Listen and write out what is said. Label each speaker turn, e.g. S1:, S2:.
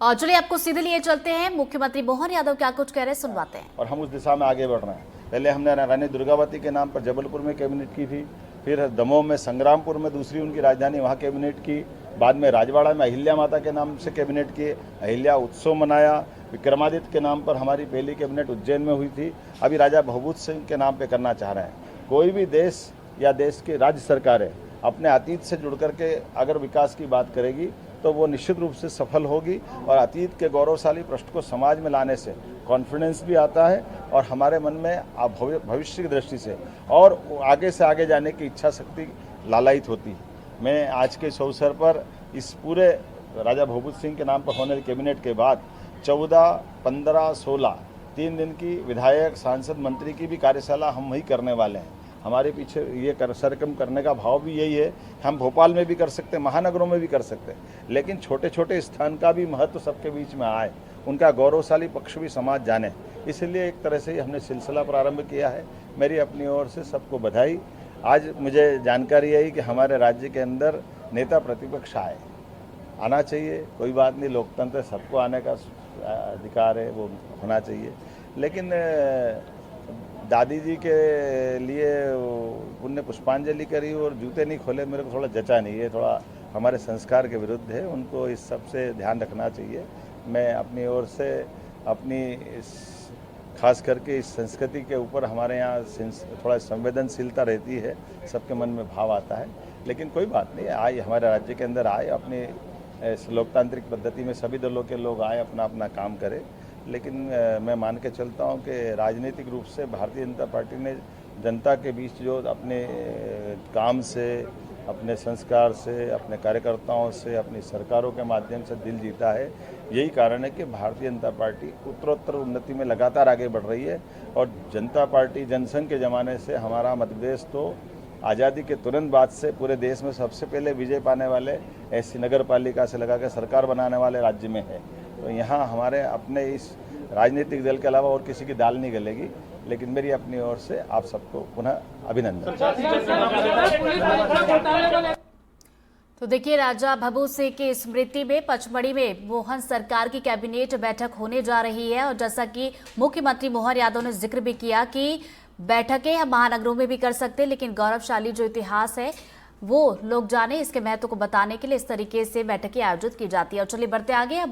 S1: और चलिए आपको सीधे लिए चलते हैं, मुख्यमंत्री मोहन यादव क्या कुछ कह रहे हैं सुनवाते हैं।
S2: और हम उस दिशा में आगे बढ़ रहे हैं। पहले हमने रानी दुर्गावती के नाम पर जबलपुर में कैबिनेट की थी, फिर दमोह में संग्रामपुर में दूसरी उनकी राजधानी वहाँ कैबिनेट की, बाद में राजवाड़ा में अहिल्या माता के नाम से कैबिनेट किए, अहिल्या उत्सव मनाया, विक्रमादित्य के नाम पर हमारी पहली कैबिनेट उज्जैन में हुई थी, अभी राजा भभूत सिंह के नाम पे करना चाह रहे हैं। कोई भी देश या देश की राज्य सरकारें अपने अतीत से जुड़ करके अगर विकास की बात करेगी तो वो निश्चित रूप से सफल होगी और अतीत के गौरवशाली पृष्ठ को समाज में लाने से कॉन्फिडेंस भी आता है और हमारे मन में भविष्य की दृष्टि से और आगे से आगे जाने की इच्छा शक्ति लालायित होती है। मैं आज के इस अवसर पर इस पूरे राजा भभूत सिंह के नाम पर होने कैबिनेट के बाद 14, 15, 16 3 दिन की विधायक, सांसद, मंत्री की भी कार्यशाला हम वही करने वाले हैं। हमारे पीछे ये कार्यक्रम करने का भाव भी यही है। हम भोपाल में भी कर सकते हैं, महानगरों में भी कर सकते हैं, लेकिन छोटे छोटे स्थान का भी महत्व सबके बीच में आए, उनका गौरवशाली पक्ष भी समाज जाने, इसलिए एक तरह से हमने सिलसिला प्रारंभ किया है। मेरी अपनी ओर से सबको बधाई। आज मुझे जानकारी आई कि हमारे राज्य के अंदर नेता प्रतिपक्ष आना चाहिए, कोई बात नहीं, लोकतंत्र सबको आने का अधिकार है, वो होना चाहिए, लेकिन दादी जी के लिए उनने पुष्पांजलि करी और जूते नहीं खोले, मेरे को थोड़ा जचा नहीं है, थोड़ा हमारे संस्कार के विरुद्ध है, उनको इस सब से ध्यान रखना चाहिए। मैं अपनी ओर से अपनी खास करके इस संस्कृति के ऊपर हमारे यहाँ थोड़ा संवेदनशीलता रहती है, सबके मन में भाव आता है, लेकिन कोई बात नहीं, आए हमारे राज्य के अंदर आए, अपनी इस लोकतांत्रिक पद्धति में सभी दलों के लोग आए, अपना अपना काम करें, लेकिन मैं मान के चलता हूं कि राजनीतिक रूप से भारतीय जनता पार्टी ने जनता के बीच जो अपने काम से, अपने संस्कार से, अपने कार्यकर्ताओं से, अपनी सरकारों के माध्यम से दिल जीता है। यही कारण है कि भारतीय जनता पार्टी उत्तरोत्तर उन्नति में लगातार आगे बढ़ रही है और जनता पार्टी जनसंघ के ज़माने से हमारा मध्य प्रदेश तो आज़ादी के तुरंत बाद से पूरे देश में सबसे पहले विजय पाने वाले, ऐसी नगर पालिका से लगा के सरकार बनाने वाले राज्य में है। तो यहाँ हमारे अपने इस राजनीतिक दल के अलावा और किसी की दाल नहीं गलेगी, लेकिन मेरी अपनी ओर से आप सबको पुनः अभिनंदन।
S1: तो देखिए, राजा भभूत सिंह की स्मृति में पचमढ़ी में मोहन सरकार की कैबिनेट बैठक होने जा रही है और जैसा कि मुख्यमंत्री मोहन यादव ने जिक्र भी किया कि बैठकें हम महानगरों में भी कर सकते हैं, लेकिन गौरवशाली जो इतिहास है वो लोग जाने, इसके महत्व को बताने के लिए इस तरीके से बैठकें आयोजित की जाती है। और चलिए बढ़ते आगे।